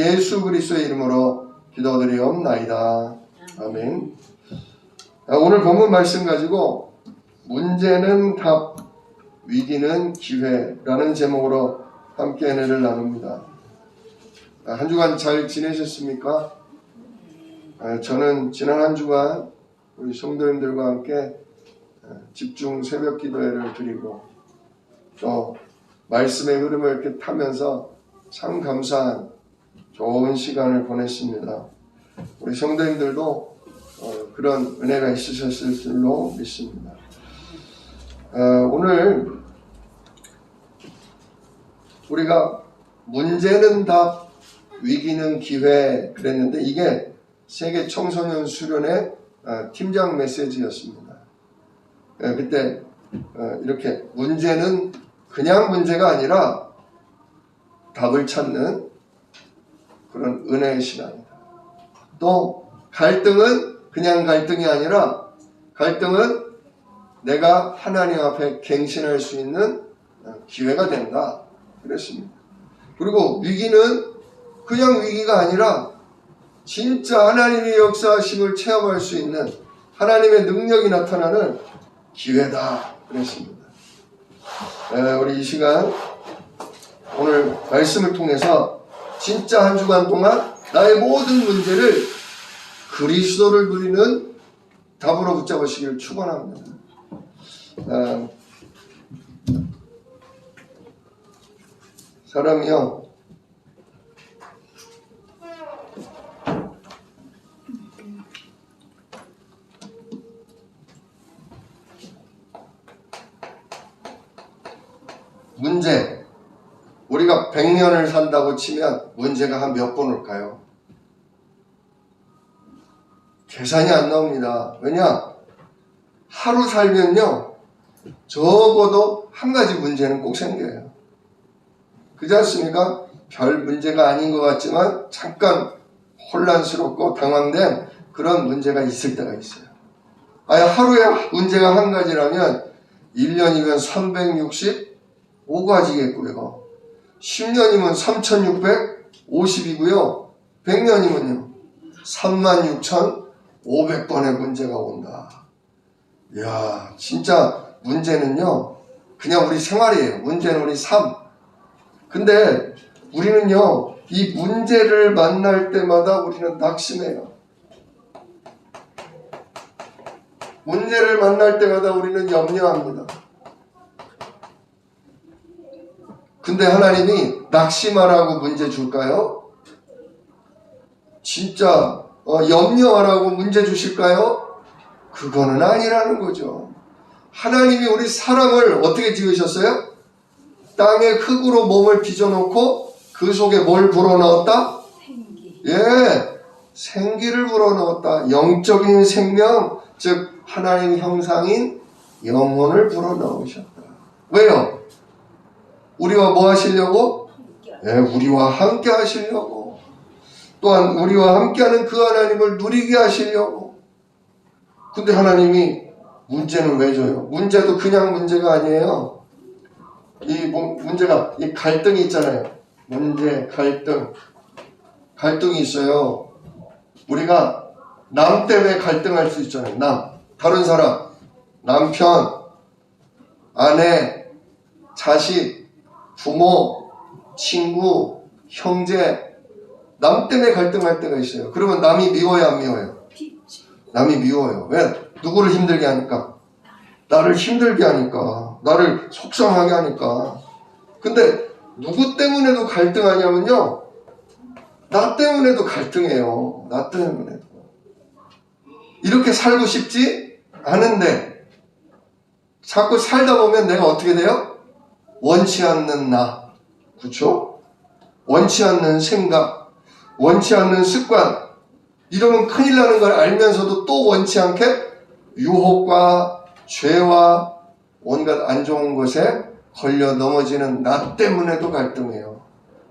예수 그리스도의 이름으로 기도드리옵나이다. 아멘. 오늘 본문 말씀 가지고 문제는 답, 위기는 기회라는 제목으로 함께 은혜를 나눕니다. 한 주간 잘 지내셨습니까? 저는 지난 한 주간 우리 성도님들과 함께 집중 새벽 기도회를 드리고 또 말씀의 흐름을 이렇게 타면서 참 감사한 좋은 시간을 보냈습니다. 우리 성도님들도 그런 은혜가 있으셨을 줄로 믿습니다. 오늘 우리가 문제는 답, 위기는 기회 그랬는데 이게 세계 청소년 수련회 팀장 메시지였습니다. 그때 이렇게 문제는 그냥 문제가 아니라 답을 찾는 그런 은혜의 시간이다. 또 갈등은 그냥 갈등이 아니라 갈등은 내가 하나님 앞에 갱신할 수 있는 기회가 된다. 그랬습니다. 그리고 위기는 그냥 위기가 아니라 진짜 하나님의 역사하심을 체험할 수 있는 하나님의 능력이 나타나는 기회다. 그랬습니다. 우리 이 시간 오늘 말씀을 통해서 진짜 한 주간 동안 나의 모든 문제를 그리스도를 누리는 답으로 붙잡으시기를 축원합니다. 사람이요 문제 우리가 100년을 산다고 치면 문제가 한 몇 번 올까요? 계산이 안 나옵니다. 왜냐? 하루 살면요 적어도 한 가지 문제는 꼭 생겨요. 그렇지 않습니까? 별 문제가 아닌 것 같지만 잠깐 혼란스럽고 당황된 그런 문제가 있을 때가 있어요. 하루에 문제가 한 가지라면 1년이면 365가지겠고요. 10년이면 3650이고요. 100년이면요 36,500번의 문제가 온다. 이야, 진짜 문제는요 그냥 우리 생활이에요. 문제는 우리 삶. 근데 우리는요 이 문제를 만날 때마다 우리는 낙심해요. 문제를 만날 때마다 우리는 염려합니다. 근데 하나님이 낙심하라고 문제 줄까요? 진짜 염려하라고 문제 주실까요? 그거는 아니라는 거죠. 하나님이 우리 사람을 어떻게 지으셨어요? 땅에 흙으로 몸을 빚어놓고 그 속에 뭘 불어넣었다? 생기. 생기를 불어넣었다. 영적인 생명, 즉 하나님 형상인 영혼을 불어넣으셨다. 왜요? 우리와 뭐 하시려고? 우리와 함께 하시려고. 또한 우리와 함께하는 그 하나님을 누리게 하시려고. 근데 하나님이 문제는 왜 줘요? 문제도 그냥 문제가 아니에요. 문제가 이 갈등이 있잖아요. 문제, 갈등이 있어요. 우리가 남 때문에 갈등할 수 있잖아요. 다른 사람, 남편, 아내, 자식, 부모, 친구, 형제, 남 때문에 갈등할 때가 있어요. 그러면 남이 미워요, 안 미워요? 남이 미워요. 왜? 누구를 힘들게 하니까? 나를 힘들게 하니까, 나를 속상하게 하니까. 근데 누구 때문에도 갈등하냐면요 나 때문에도 갈등해요. 나 때문에도. 이렇게 살고 싶지 않은데 자꾸 살다 보면 내가 어떻게 돼요? 원치 않는 나, 그렇죠? 원치 않는 생각, 원치 않는 습관, 이러면 큰일 나는 걸 알면서도 또 원치 않게 유혹과 죄와 온갖 안 좋은 것에 걸려 넘어지는 나 때문에도 갈등해요.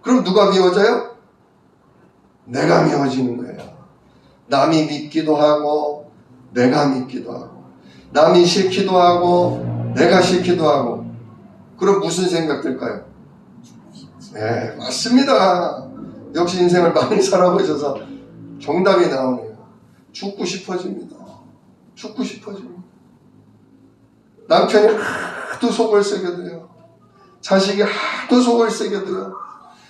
그럼 누가 미워져요? 내가 미워지는 거예요. 남이 믿기도 하고 내가 믿기도 하고 남이 싫기도 하고 내가 싫기도 하고. 그럼 무슨 생각 들까요? 네, 맞습니다. 역시 인생을 많이 살아보셔서 정답이 나오네요. 죽고 싶어집니다. 죽고 싶어집니다. 남편이 하도 속을 새겨도요. 자식이 하도 속을 새겨도요.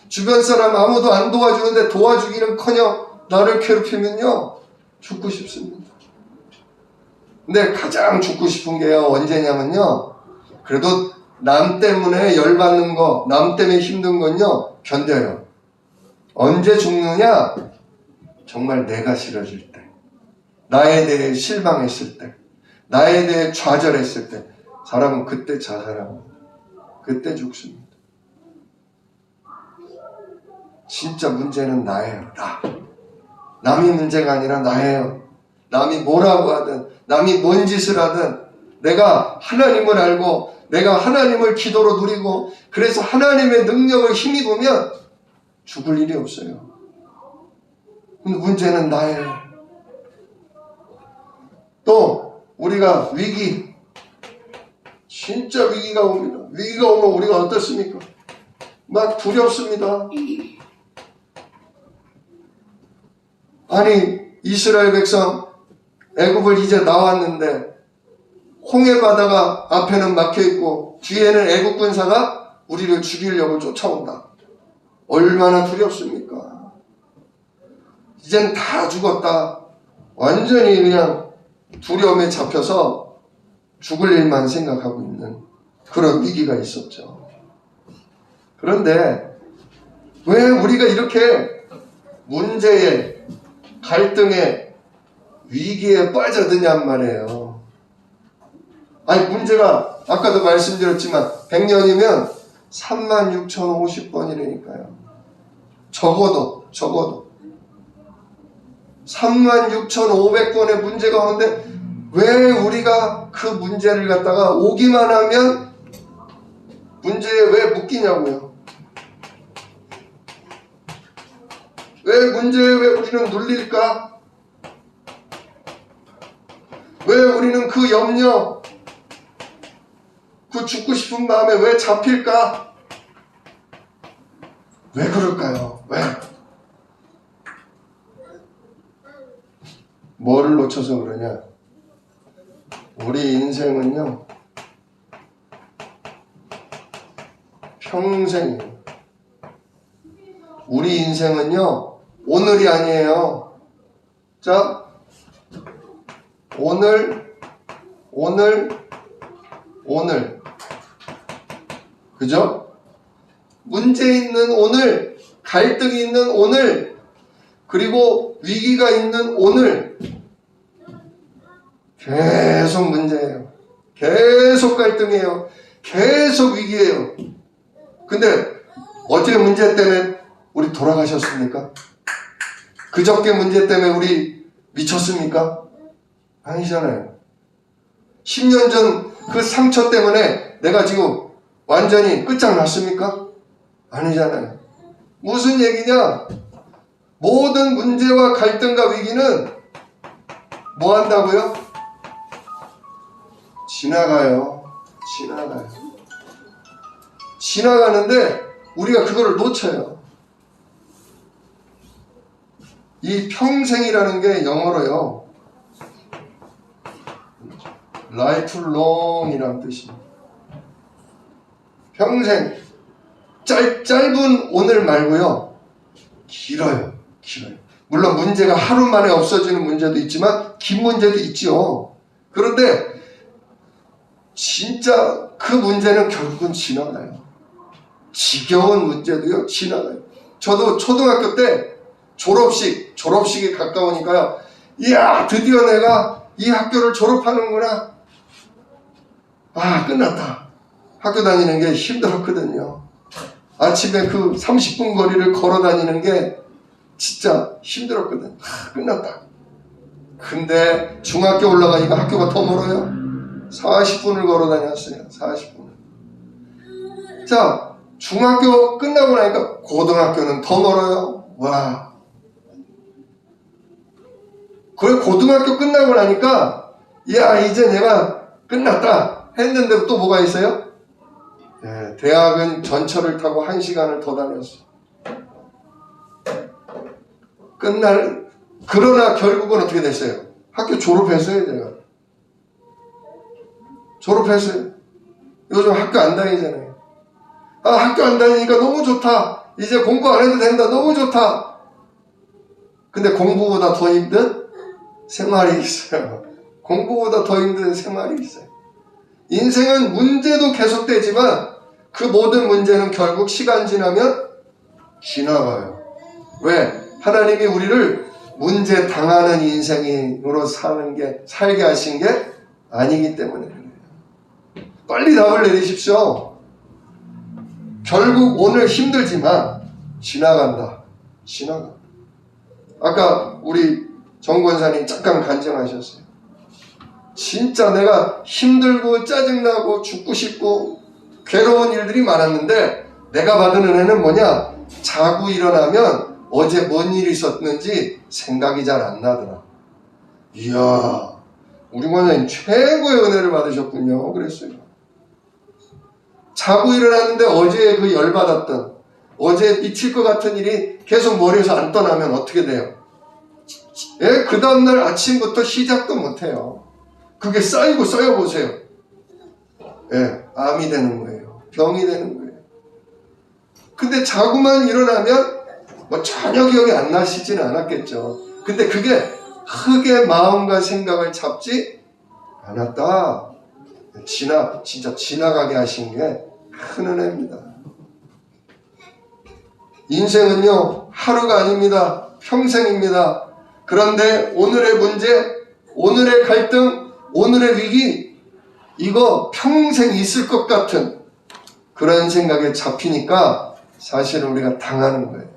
주변 사람 아무도 안 도와주는데 도와주기는커녕 나를 괴롭히면요. 죽고 싶습니다. 근데 가장 죽고 싶은 게요. 언제냐면요. 그래도 남 때문에 열받는 거, 남 때문에 힘든 건요. 견뎌요. 언제 죽느냐? 정말 내가 싫어질 때. 나에 대해 실망했을 때. 나에 대해 좌절했을 때. 사람은 그때 자살합니다. 그때 죽습니다. 진짜 문제는 나예요. 나. 남이 문제가 아니라 나예요. 남이 뭐라고 하든 남이 뭔 짓을 하든 내가 하나님을 알고 내가 하나님을 기도로 누리고 그래서 하나님의 능력을 힘입으면 죽을 일이 없어요. 근데 문제는 나예요. 또 우리가 위기, 진짜 위기가 옵니다. 위기가 오면 우리가 어떻습니까? 막 두렵습니다. 아니 이스라엘 백성 애굽을 이제 나왔는데 홍해 바다가 앞에는 막혀있고 뒤에는 애굽 군사가 우리를 죽이려고 쫓아온다. 얼마나 두렵습니까? 이젠 다 죽었다. 완전히 그냥 두려움에 잡혀서 죽을 일만 생각하고 있는 그런 위기가 있었죠. 그런데 왜 우리가 이렇게 문제에 갈등에 위기에 빠져드냔 말이에요. 아니 문제가 아까도 말씀드렸지만 100년이면 36,050번이라니까요. 적어도 36,500번의 문제가 오는데 왜 우리가 그 문제를 갖다가 오기만 하면 문제에 왜 묶이냐고요. 왜 문제에 왜 우리는 눌릴까? 왜 우리는 그 염려, 그 죽고 싶은 마음에 왜 잡힐까? 왜 그럴까요? 왜? 뭐를 놓쳐서 그러냐? 우리 인생은요, 평생이에요. 우리 인생은요, 오늘이 아니에요. 자, 오늘. 그죠? 문제 있는 오늘, 갈등이 있는 오늘, 그리고 위기가 있는 오늘. 계속 문제예요. 계속 갈등이에요. 계속 위기예요. 근데 어제 문제 때문에 우리 돌아가셨습니까? 그저께 문제 때문에 우리 미쳤습니까? 아니잖아요. 10년 전 그 상처 때문에 내가 지금 완전히 끝장났습니까? 아니잖아요. 무슨 얘기냐? 모든 문제와 갈등과 위기는 뭐 한다고요? 지나가요. 지나가는데 우리가 그거를 놓쳐요. 이 평생이라는 게 영어로요. lifelong이라는 뜻입니다. 평생. 짧은 오늘 말고요. 길어요. 물론 문제가 하루 만에 없어지는 문제도 있지만 긴 문제도 있죠. 그런데 진짜 그 문제는 결국은 지나가요. 지겨운 문제도요. 지나가요. 저도 초등학교 때 졸업식이 가까우니까요. 이야, 드디어 내가 이 학교를 졸업하는구나. 아, 끝났다. 학교 다니는 게 힘들었거든요. 아침에 그 30분 거리를 걸어 다니는 게 진짜 힘들었거든. 아, 끝났다. 근데 중학교 올라가니까 학교가 더 멀어요. 40분을 걸어 다녔어요. 40분을. 자, 중학교 끝나고 나니까 고등학교는 더 멀어요. 와. 그래, 고등학교 끝나고 나니까 야, 이제 내가 끝났다 했는데 또 뭐가 있어요? 네, 대학은 전철을 타고 1시간을 더 다녔어요. 그러나 결국은 어떻게 됐어요? 학교 졸업했어요, 제가. 졸업했어요. 요즘 학교 안 다니잖아요. 학교 안 다니니까 너무 좋다. 이제 공부 안 해도 된다. 너무 좋다. 근데 공부보다 더 힘든 생활이 있어요. 공부보다 더 힘든 생활이 있어요. 인생은 문제도 계속되지만 그 모든 문제는 결국 시간 지나면 지나가요. 왜? 하나님이 우리를 문제 당하는 인생으로 살게 하신 게 아니기 때문에 그래요. 빨리 답을 내리십시오. 결국 오늘 힘들지만 지나간다. 지나가. 아까 우리 정 권사님 잠깐 간증하셨어요. 진짜 내가 힘들고 짜증나고 죽고 싶고 괴로운 일들이 많았는데 내가 받은 은혜는 뭐냐? 자고 일어나면 어제 뭔 일이 있었는지 생각이 잘 안 나더라. 이야, 우리 권사님 최고의 은혜를 받으셨군요. 그랬어요. 자고 일어났는데 어제 그 열받았던, 어제 미칠 것 같은 일이 계속 머리에서 안 떠나면 어떻게 돼요? 예, 그 다음날 아침부터 시작도 못해요. 그게 쌓이고 쌓여보세요. 예, 암이 되는 거예요. 병이 되는 거예요. 근데 자고만 일어나면 뭐 전혀 기억이 안 나시지는 않았겠죠. 근데 그게 크게 마음과 생각을 잡지 않았다. 진짜 지나가게 하신 게 큰 은혜입니다. 인생은요, 하루가 아닙니다. 평생입니다. 그런데 오늘의 문제, 오늘의 갈등, 오늘의 위기, 이거 평생 있을 것 같은 그런 생각에 잡히니까 사실은 우리가 당하는 거예요.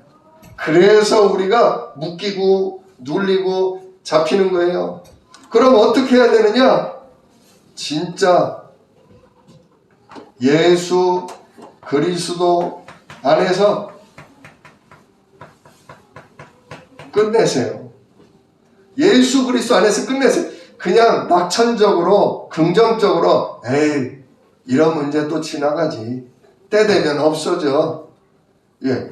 그래서 우리가 묶이고 눌리고 잡히는 거예요. 그럼 어떻게 해야 되느냐? 진짜 예수 그리스도 안에서 끝내세요. 예수 그리스도 안에서 끝내세요. 그냥 낙천적으로 긍정적으로 에이 이런 문제 또 지나가지. 때 되면 없어져. 예,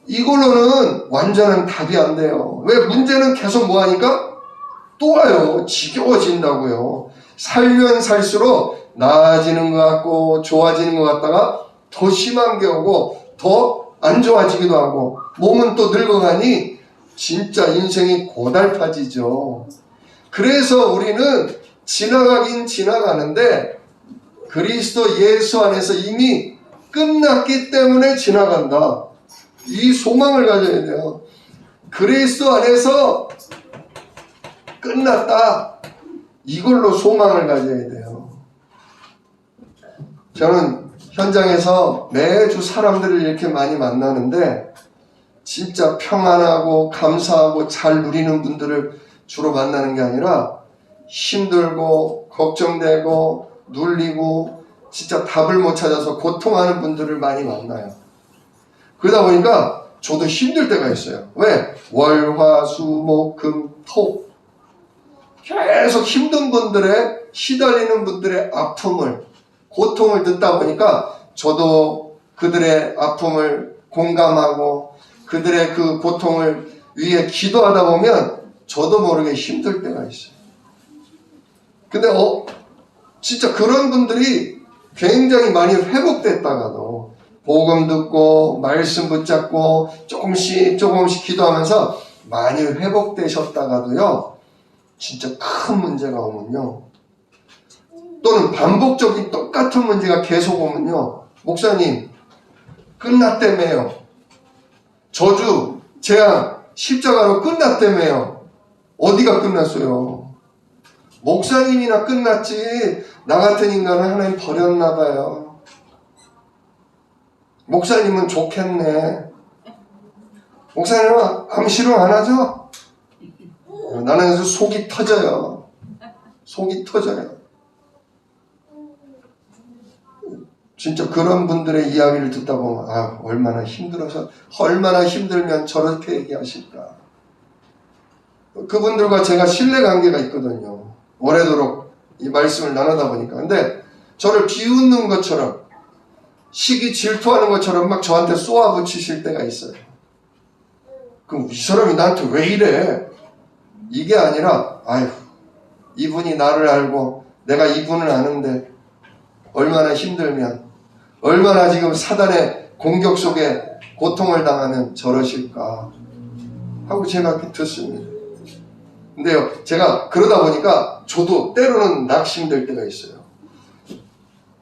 이걸로는 완전한 답이 안 돼요. 왜? 문제는 계속 뭐하니까? 또 와요. 지겨워진다고요. 살면 살수록 나아지는 것 같고 좋아지는 것 같다가 더 심한 게 오고 더 안 좋아지기도 하고 몸은 또 늙어가니 진짜 인생이 고달파지죠. 그래서 우리는 지나가긴 지나가는데 그리스도 예수 안에서 이미 끝났기 때문에 지나간다. 이 소망을 가져야 돼요. 그리스도 안에서 끝났다. 이걸로 소망을 가져야 돼요. 저는 현장에서 매주 사람들을 이렇게 많이 만나는데 진짜 평안하고 감사하고 잘 누리는 분들을 주로 만나는 게 아니라 힘들고 걱정되고 눌리고 진짜 답을 못 찾아서 고통하는 분들을 많이 만나요. 그러다 보니까 저도 힘들 때가 있어요. 왜? 월, 화, 수, 목, 금, 토 계속 힘든 분들의 시달리는 분들의 아픔을 고통을 듣다 보니까 저도 그들의 아픔을 공감하고 그들의 그 고통을 위해 기도하다 보면 저도 모르게 힘들 때가 있어요. 근데 진짜 그런 분들이 굉장히 많이 회복됐다가도 복음 듣고 말씀 붙잡고 조금씩 기도하면서 많이 회복되셨다가도요, 진짜 큰 문제가 오면요, 또는 반복적인 똑같은 문제가 계속 오면요, 목사님 끝났다며요, 저주, 재앙, 십자가로 끝났다며요. 어디가 끝났어요? 목사님이나 끝났지 나 같은 인간은 하나님 버렸나 봐요. 목사님은 좋겠네. 목사님은 암시로 안 하죠? 나는 속이 터져요. 속이 터져요. 진짜 그런 분들의 이야기를 듣다 보면 얼마나 힘들어서 얼마나 힘들면 저렇게 얘기하실까. 그분들과 제가 신뢰관계가 있거든요. 오래도록 이 말씀을 나누다 보니까. 근데 저를 비웃는 것처럼 시기 질투하는 것처럼 막 저한테 쏘아붙이실 때가 있어요. 그럼 이 사람이 나한테 왜 이래? 이게 아니라 아휴, 이분이 나를 알고 내가 이분을 아는데 얼마나 힘들면, 얼마나 지금 사단의 공격 속에 고통을 당하면 저러실까 하고 제가 듣습니다. 근데요, 제가 그러다 보니까 저도 때로는 낙심될 때가 있어요.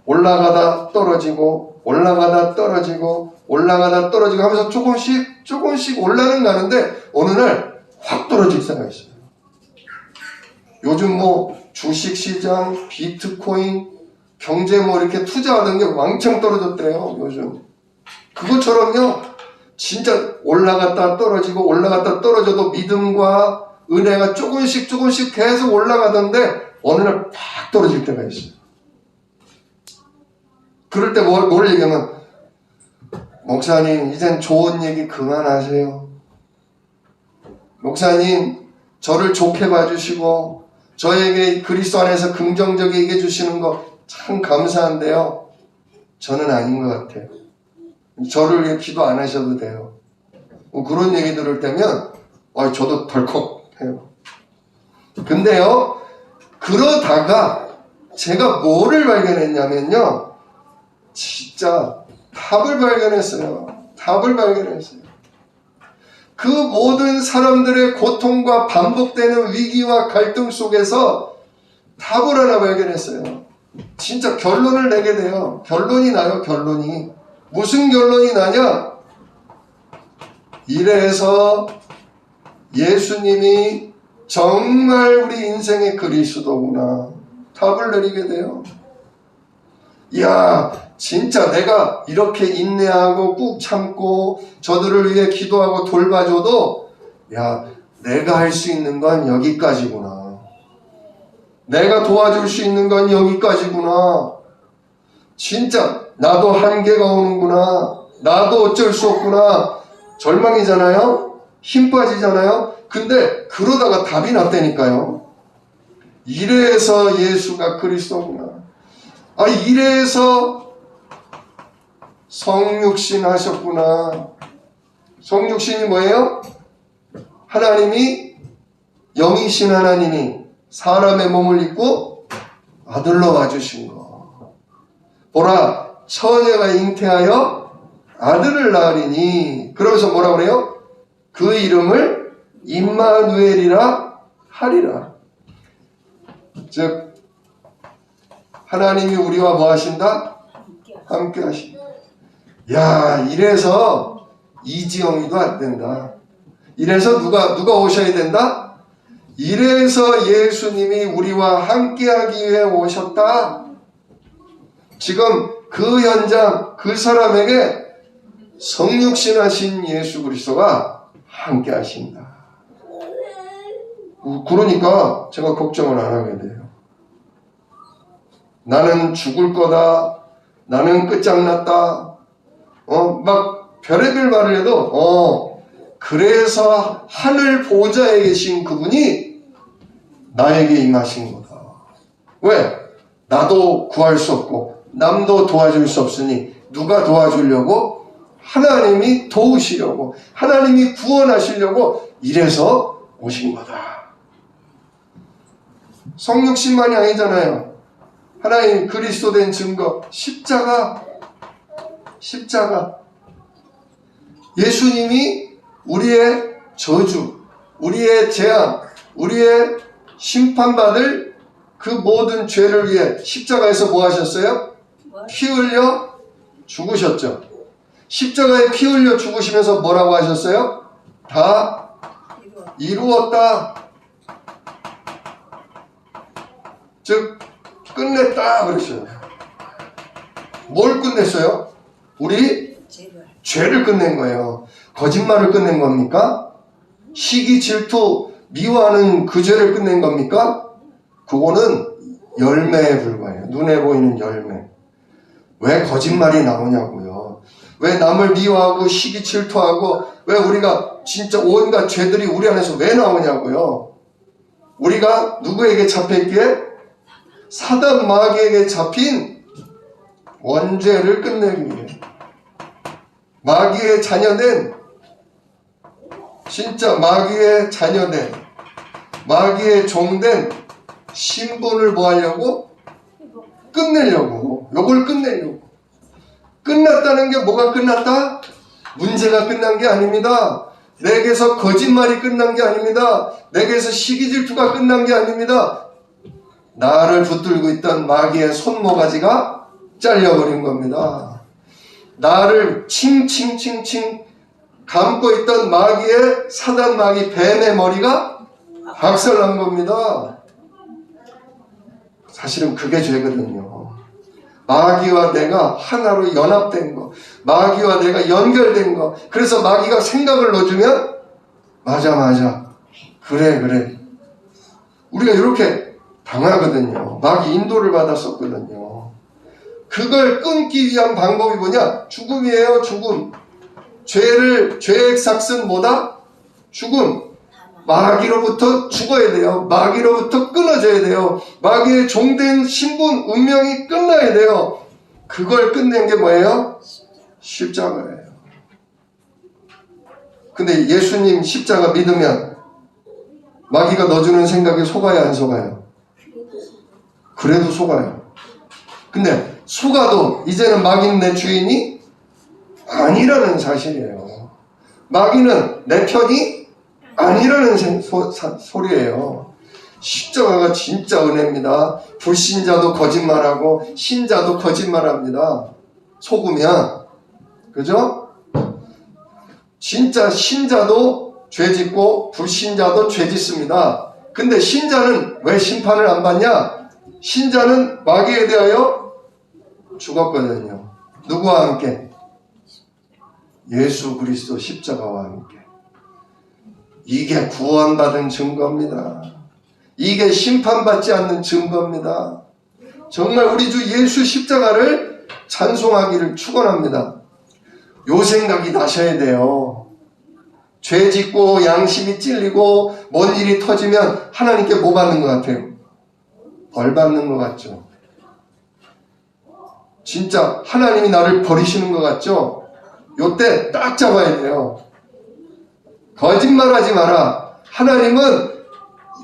올라가다 떨어지고 올라가다 떨어지고 올라가다 떨어지고 하면서 조금씩 올라는 가는데 어느 날 확 떨어질 때가 있어요. 요즘 뭐 주식시장, 비트코인, 경제 뭐 이렇게 투자하던 게 왕창 떨어졌대요, 요즘. 그것처럼요, 진짜 올라갔다 떨어지고 올라갔다 떨어져도 믿음과 은혜가 조금씩 계속 올라가던데 어느 날 팍 떨어질 때가 있어요. 그럴 때 뭘 얘기하면, 목사님 이젠 좋은 얘기 그만하세요. 목사님 저를 좋게 봐주시고 저에게 그리스도 안에서 긍정적이게 얘기해 주시는 거 참 감사한데요, 저는 아닌 것 같아요. 저를 위해 기도 안 하셔도 돼요. 뭐 그런 얘기 들을 때면 저도 덜컥해요. 근데요, 그러다가 제가 뭐를 발견했냐면요, 진짜 답을 발견했어요. 답을 발견했어요. 그 모든 사람들의 고통과 반복되는 위기와 갈등 속에서 답을 하나 발견했어요. 진짜 결론을 내게 돼요. 결론이 나요, 결론이. 무슨 결론이 나냐? 이래서 예수님이 정말 우리 인생의 그리스도구나. 답을 내리게 돼요. 이야, 진짜 내가 이렇게 인내하고 꾹 참고 저들을 위해 기도하고 돌봐줘도, 야, 내가 할 수 있는 건 여기까지구나. 내가 도와줄 수 있는 건 여기까지구나. 진짜 나도 한계가 오는구나. 나도 어쩔 수 없구나. 절망이잖아요. 힘 빠지잖아요. 근데 그러다가 답이 났다니까요. 이래서 예수가 그리스도구나. 이래서 성육신 하셨구나. 성육신이 뭐예요? 하나님이, 영이신 하나님이 사람의 몸을 입고 아들로 와주신 거. 보라, 처녀가 잉태하여 아들을 낳으리니. 그러면서 뭐라 그래요? 그 이름을 임마누엘이라 하리라. 즉 하나님이 우리와 뭐 하신다? 함께 하신다. 야, 이래서 이지영이도 안 된다. 이래서 누가 오셔야 된다? 이래서 예수님이 우리와 함께하기 위해 오셨다. 지금 그 현장, 그 사람에게 성육신하신 예수 그리스도가 함께 하신다. 그러니까 제가 걱정을 안 하게 돼요. 나는 죽을 거다. 나는 끝장났다. 막 별의별 말을 해도 그래서 하늘 보좌에 계신 그분이 나에게 임하신 거다. 왜? 나도 구할 수 없고 남도 도와줄 수 없으니 누가 도와주려고? 하나님이 도우시려고, 하나님이 구원하시려고 이래서 오신 거다. 성육신만이 아니잖아요. 하나님 그리스도 된 증거, 십자가. 예수님이 우리의 저주, 우리의 재앙, 우리의 심판받을 그 모든 죄를 위해 십자가에서 뭐 하셨어요? 피 흘려 죽으셨죠. 십자가에 피 흘려 죽으시면서 뭐라고 하셨어요? 다 이루었다. 즉 끝냈다 그랬어요. 뭘 끝냈어요? 우리 죄를 끝낸 거예요. 거짓말을 끝낸 겁니까? 시기, 질투, 미워하는 그 죄를 끝낸 겁니까? 그거는 열매에 불과해요. 눈에 보이는 열매. 왜 거짓말이 나오냐고요. 왜 남을 미워하고 시기, 질투하고 왜 우리가 진짜 온갖 죄들이 우리 안에서 왜 나오냐고요. 우리가 누구에게 잡혀있기에? 사단 마귀에게 잡힌 원죄를 끝내기 위해, 마귀의 자녀된 진짜 마귀의 자녀된, 마귀의 종된 신분을 뭐 하려고? 끝내려고. 요걸 끝내려고. 끝났다는 게 뭐가 끝났다? 문제가 끝난 게 아닙니다. 내게서 거짓말이 끝난 게 아닙니다. 내게서 시기 질투가 끝난 게 아닙니다. 나를 붙들고 있던 마귀의 손모가지가 잘려버린 겁니다. 나를 칭칭칭칭 감고 있던 마귀의 사단 마귀 뱀의 머리가 박살난 겁니다. 사실은 그게 죄거든요. 마귀와 내가 하나로 연합된 거, 마귀와 내가 연결된 거. 그래서 마귀가 생각을 넣어주면 맞아 그래 우리가 이렇게 당하거든요. 마귀 인도를 받았었거든요. 그걸 끊기 위한 방법이 뭐냐? 죽음이에요. 죽음. 죄의 삭슨 뭐다? 죽음. 마귀로부터 죽어야 돼요. 마귀로부터 끊어져야 돼요. 마귀의 종된 신분, 운명이 끝나야 돼요. 그걸 끝낸 게 뭐예요? 십자가예요. 근데 예수님 십자가 믿으면 마귀가 넣어주는 생각에 속아요, 안 속아요? 그래도 속아요. 근데 속아도 이제는 마귀는 내 주인이 아니라는 사실이에요. 마귀는 내 편이 아니라는 소리예요. 십자가가 진짜 은혜입니다. 불신자도 거짓말하고 신자도 거짓말합니다. 속으면. 그죠? 진짜 신자도 죄짓고 불신자도 죄짓습니다. 근데 신자는 왜 심판을 안 받냐? 신자는 마귀에 대하여 죽었거든요. 누구와 함께? 예수 그리스도 십자가와 함께. 이게 구원받은 증거입니다. 이게 심판받지 않는 증거입니다. 정말 우리 주 예수 십자가를 찬송하기를 축원합니다. 요 생각이 나셔야 돼요. 죄 짓고 양심이 찔리고 뭔 일이 터지면 하나님께 뭐 받는 것 같아요? 벌 받는 것 같죠? 진짜 하나님이 나를 버리시는 것 같죠? 요때 딱 잡아야 돼요. 거짓말하지 마라. 하나님은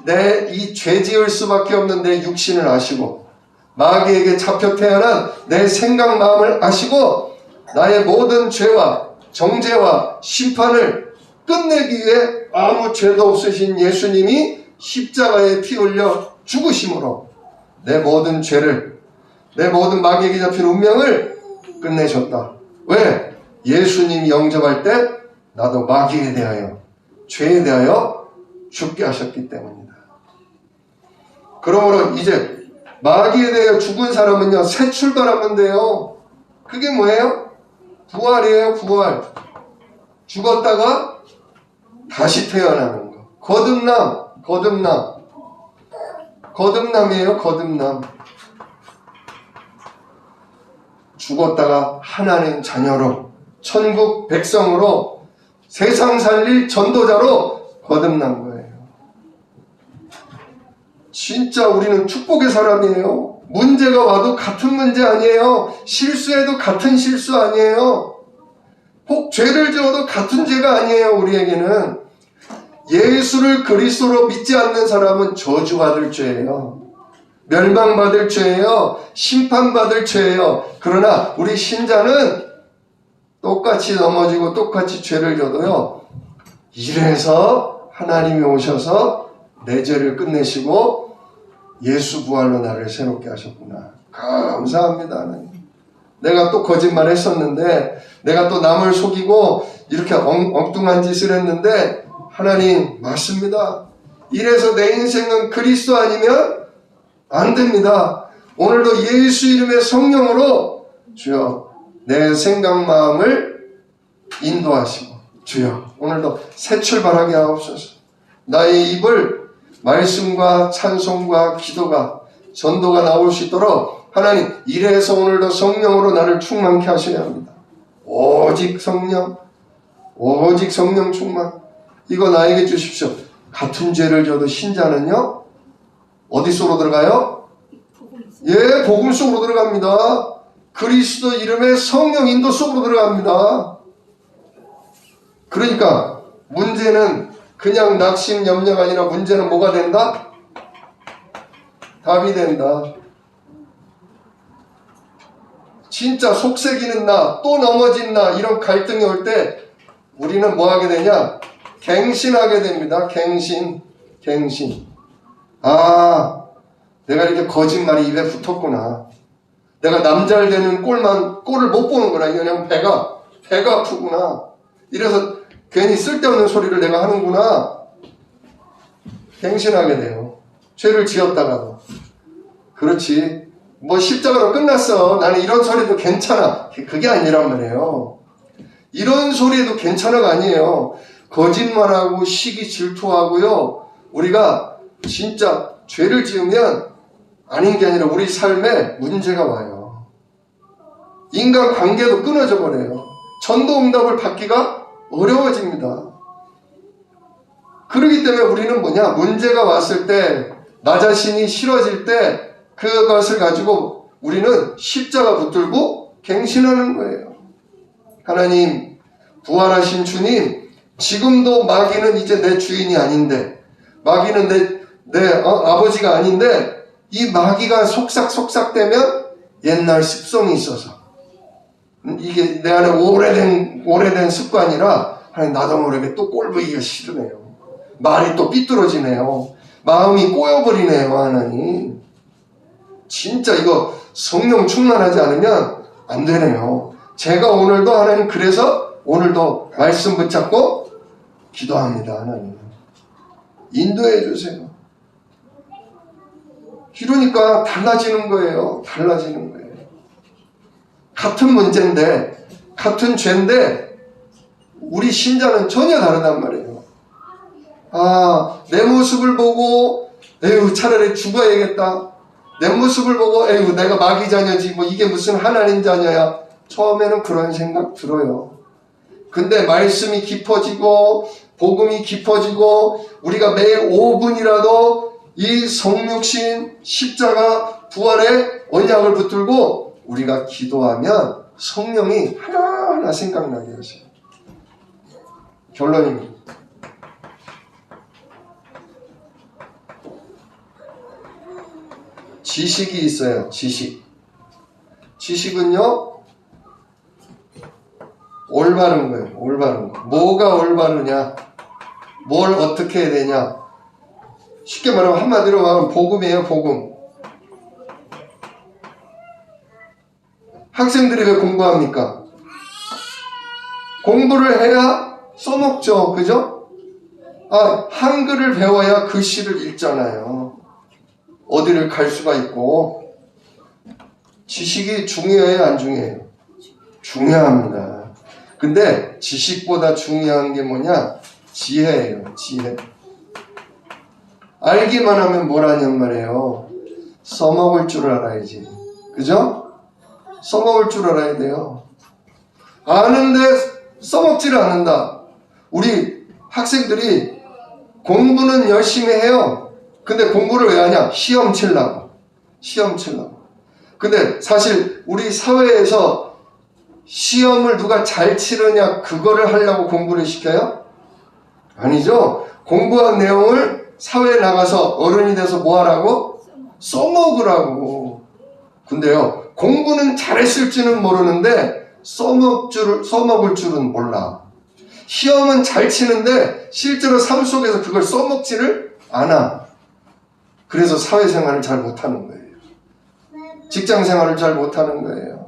내 이 죄 지을 수밖에 없는 내 육신을 아시고 마귀에게 잡혀 태어난 내 생각 마음을 아시고 나의 모든 죄와 정죄와 심판을 끝내기 위해 아무 죄도 없으신 예수님이 십자가에 피 흘려 죽으심으로 내 모든 죄를, 내 모든 마귀에게 잡힌 운명을 끝내셨다. 왜? 예수님이 영접할 때 나도 마귀에 대하여, 죄에 대하여 죽게 하셨기 때문이다. 그러므로 이제 마귀에 대하여 죽은 사람은요, 새 출발하면 돼요. 그게 뭐예요? 부활이에요. 부활. 죽었다가 다시 태어나는 거. 거듭남이에요. 거듭남. 죽었다가 하나님 자녀로, 천국 백성으로, 세상 살릴 전도자로 거듭난 거예요. 진짜 우리는 축복의 사람이에요. 문제가 와도 같은 문제 아니에요. 실수해도 같은 실수 아니에요. 혹 죄를 지어도 같은 죄가 아니에요. 우리에게는 예수를 그리스도로 믿지 않는 사람은 저주받을 죄예요. 멸망받을 죄예요. 심판받을 죄예요. 그러나 우리 신자는 똑같이 넘어지고 똑같이 죄를 져도요, 이래서 하나님이 오셔서 내 죄를 끝내시고 예수 부활로 나를 새롭게 하셨구나. 감사합니다. 하나님. 내가 또 거짓말 했었는데, 내가 또 남을 속이고 이렇게 엉뚱한 짓을 했는데, 하나님 맞습니다. 이래서 내 인생은 그리스도 아니면 안 됩니다. 오늘도 예수 이름의 성령으로 주여 내 생각 마음을 인도하시고, 주여 오늘도 새 출발하게 하옵소서. 나의 입을 말씀과 찬송과 기도가, 전도가 나올 수 있도록 하나님, 이래서 오늘도 성령으로 나를 충만케 하셔야 합니다. 오직 성령 충만. 이거 나에게 주십시오. 같은 죄를 져도 신자는요, 어디 속으로 들어가요? 예, 복음 속으로 들어갑니다. 그리스도 이름의 성령 인도 속으로 들어갑니다. 그러니까 문제는 그냥 낙심 염려가 아니라 문제는 뭐가 된다? 답이 된다. 진짜 속색이는 나, 또 넘어진 나, 이런 갈등이 올 때 우리는 뭐 하게 되냐? 갱신하게 됩니다. 갱신. 아, 내가 이렇게 거짓말이 입에 붙었구나. 내가 남잘 되는 꼴을 못 보는구나. 그냥 배가 아프구나. 이래서 괜히 쓸데없는 소리를 내가 하는구나. 갱신하게 돼요. 죄를 지었다가도. 그렇지. 뭐 십자가로 끝났어. 나는 이런 소리도 괜찮아. 그게 아니란 말이에요. 이런 소리도 괜찮아가 아니에요. 거짓말하고 시기 질투하고요. 우리가 진짜 죄를 지으면 아닌 게 아니라 우리 삶에 문제가 와요. 인간 관계도 끊어져 버려요. 전도응답을 받기가 어려워집니다. 그렇기 때문에 우리는 뭐냐? 문제가 왔을 때, 나 자신이 싫어질 때 그것을 가지고 우리는 십자가 붙들고 갱신하는 거예요. 하나님, 부활하신 주님, 지금도 마귀는 이제 내 주인이 아닌데, 마귀는 내 아버지가 아닌데, 이 마귀가 속삭되면 옛날 습성이 있어서, 이게 내 안에 오래된 습관이라, 하나님 나도 모르게 또 꼴보기가 싫으네요. 말이 또 삐뚤어지네요. 마음이 꼬여버리네요, 하나님. 진짜 이거 성령 충만하지 않으면 안 되네요. 제가 오늘도 하나님 그래서 오늘도 말씀 붙잡고 기도합니다. 하나님 인도해 주세요. 이러니까 달라지는 거예요. 같은 문제인데, 같은 죄인데 우리 신자는 전혀 다르단 말이에요. 아, 내 모습을 보고 에휴 차라리 죽어야겠다. 내 모습을 보고 에휴 내가 마귀 자녀지 뭐 이게 무슨 하나님 자녀야. 처음에는 그런 생각 들어요. 근데 말씀이 깊어지고 복음이 깊어지고 우리가 매일 5분이라도 이 성육신 십자가 부활의 언약을 붙들고 우리가 기도하면 성령이 하나하나 생각나게 하셔요. 결론입니다. 지식이 있어요. 지식은요 올바른 거예요. 올바른 거. 뭐가 올바르냐, 뭘 어떻게 해야 되냐. 쉽게 말하면 한마디로 말하면 복음이에요. 복음. 학생들이 왜 공부합니까? 공부를 해야 써먹죠. 그죠? 아, 한글을 배워야 글씨를 읽잖아요. 어디를 갈 수가 있고. 지식이 중요해요, 안 중요해요? 중요합니다. 근데 지식보다 중요한 게 뭐냐? 지혜예요. 지혜. 알기만 하면 뭐라냔 말이에요. 써먹을 줄 알아야지. 그죠? 써먹을 줄 알아야 돼요. 아는데 써먹지를 않는다. 우리 학생들이 공부는 열심히 해요. 근데 공부를 왜 하냐? 시험 치려고. 근데 사실 우리 사회에서 시험을 누가 잘 치느냐 그거를 하려고 공부를 시켜요? 아니죠. 공부한 내용을 사회에 나가서 어른이 돼서 뭐 하라고? 써먹으라고. 근데요, 공부는 잘했을지는 모르는데 써먹을 줄은 몰라. 시험은 잘 치는데 실제로 삶 속에서 그걸 써먹지를 않아. 그래서 사회생활을 잘 못하는 거예요. 직장생활을 잘 못하는 거예요.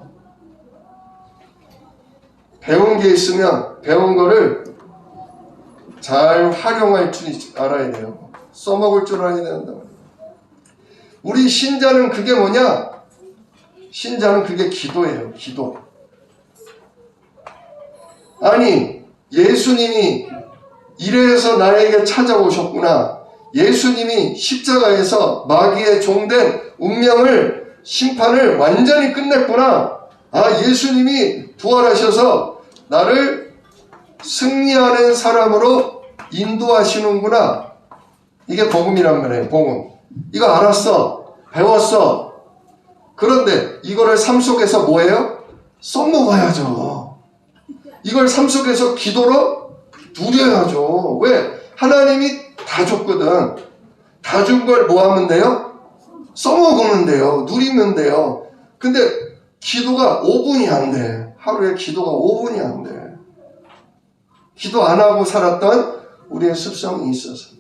배운 게 있으면 배운 거를 잘 활용할 줄 알아야 돼요. 써먹을 줄 알아야 된다. 우리 신자는 그게 뭐냐? 신자는 그게 기도예요. 기도. 아니, 예수님이 이래서 나에게 찾아오셨구나. 예수님이 십자가에서 마귀의 종된 운명을, 심판을 완전히 끝냈구나. 아, 예수님이 부활하셔서 나를 승리하는 사람으로 인도하시는구나. 이게 복음이란 말이에요. 복음. 이거 알았어. 배웠어. 그런데 이거를 삶 속에서 뭐예요? 써먹어야죠. 이걸 삶 속에서 기도로 누려야죠. 왜? 하나님이 다 줬거든. 다 준 걸 뭐 하면 돼요? 써먹으면 돼요. 누리면 돼요. 근데 기도가 5분이 안 돼. 하루에 기도가 5분이 안 돼. 기도 안 하고 살았던 우리의 습성이 있어서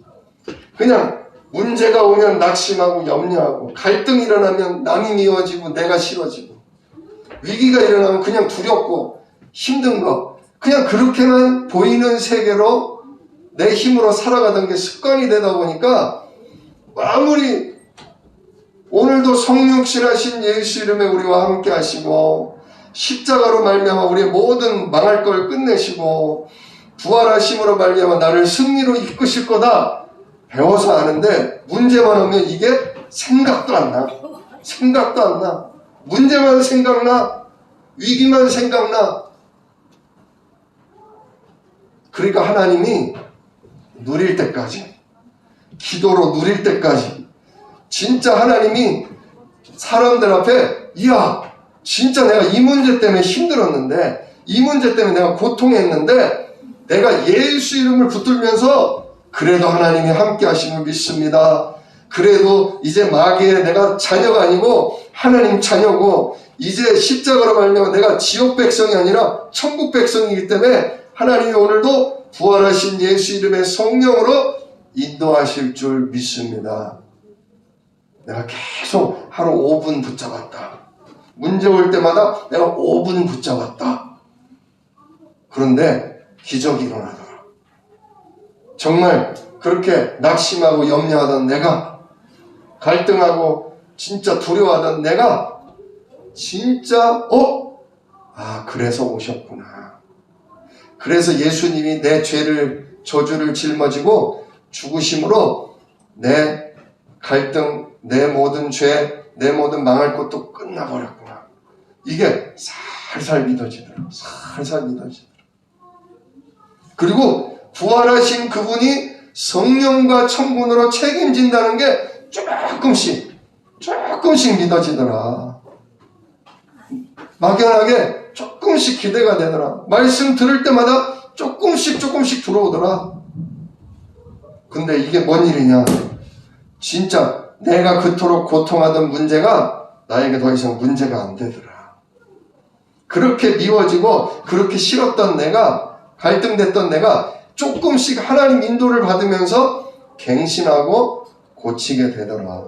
그냥 문제가 오면 낙심하고 염려하고, 갈등이 일어나면 남이 미워지고 내가 싫어지고, 위기가 일어나면 그냥 두렵고 힘든 거, 그냥 그렇게만 보이는 세계로 내 힘으로 살아가던 게 습관이 되다 보니까, 아무리 오늘도 성육신하신 예수 이름에 우리와 함께 하시고 십자가로 말미암아 우리의 모든 망할 걸 끝내시고 부활하심으로 말미암아 나를 승리로 이끄실 거다 배워서 아는데, 문제만 오면 이게 생각도 안 나. 생각도 안 나. 문제만 생각나. 위기만 생각나. 그러니까 하나님이 누릴 때까지, 기도로 누릴 때까지, 진짜 하나님이 사람들 앞에, 이야 진짜 내가 이 문제 때문에 힘들었는데, 이 문제 때문에 내가 고통했는데 내가 예수 이름을 붙들면서 그래도 하나님이 함께 하심을 믿습니다. 그래도 이제 마귀의 내가 자녀가 아니고 하나님 자녀고, 이제 십자가로 말미암아 내가 지옥 백성이 아니라 천국 백성이기 때문에 하나님이 오늘도 부활하신 예수 이름의 성령으로 인도하실 줄 믿습니다. 내가 계속 하루 5분 붙잡았다. 문제 올 때마다 내가 5분 붙잡았다. 그런데 기적이 일어나더라. 정말 그렇게 낙심하고 염려하던 내가, 갈등하고 진짜 두려워하던 내가 진짜 그래서 오셨구나. 그래서 예수님이 내 죄를, 저주를 짊어지고 죽으심으로 내 갈등, 내 모든 죄, 내 모든 망할 것도 끝나버렸구나. 이게 살살 믿어지더라. 살살 믿어지더라. 그리고 부활하신 그분이 성령과 천군으로 책임진다는 게 조금씩 믿어지더라. 막연하게 조금씩 기대가 되더라. 말씀 들을 때마다 조금씩 들어오더라. 근데 이게 뭔 일이냐? 진짜 내가 그토록 고통하던 문제가 나에게 더 이상 문제가 안 되더라. 그렇게 미워지고 그렇게 싫었던 내가, 갈등됐던 내가 조금씩 하나님 인도를 받으면서 갱신하고 고치게 되더라.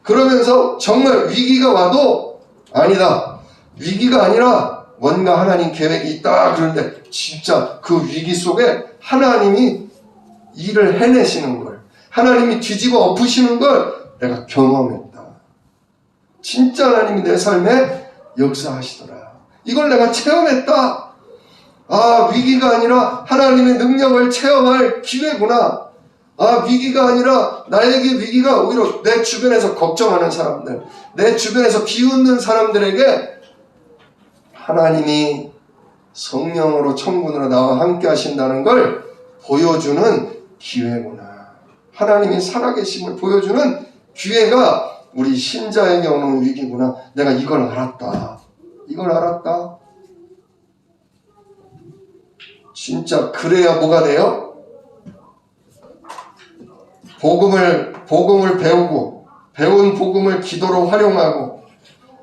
그러면서 정말 위기가 와도, 아니다, 위기가 아니라 뭔가 하나님 계획이 있다 그러는데, 진짜 그 위기 속에 하나님이 일을 해내시는 걸, 하나님이 뒤집어 엎으시는 걸 내가 경험했다. 진짜 하나님이 내 삶에 역사하시더라. 이걸 내가 체험했다. 위기가 아니라 하나님의 능력을 체험할 기회구나. 위기가 아니라, 나에게 위기가 오히려 내 주변에서 걱정하는 사람들, 내 주변에서 비웃는 사람들에게 하나님이 성령으로 천군으로 나와 함께 하신다는 걸 보여주는 기회구나. 하나님이 살아계심을 보여주는 기회가 우리 신자에게 오는 위기구나. 내가 이걸 알았다. 진짜 그래야 뭐가 돼요? 복음을 배우고, 배운 복음을 기도로 활용하고,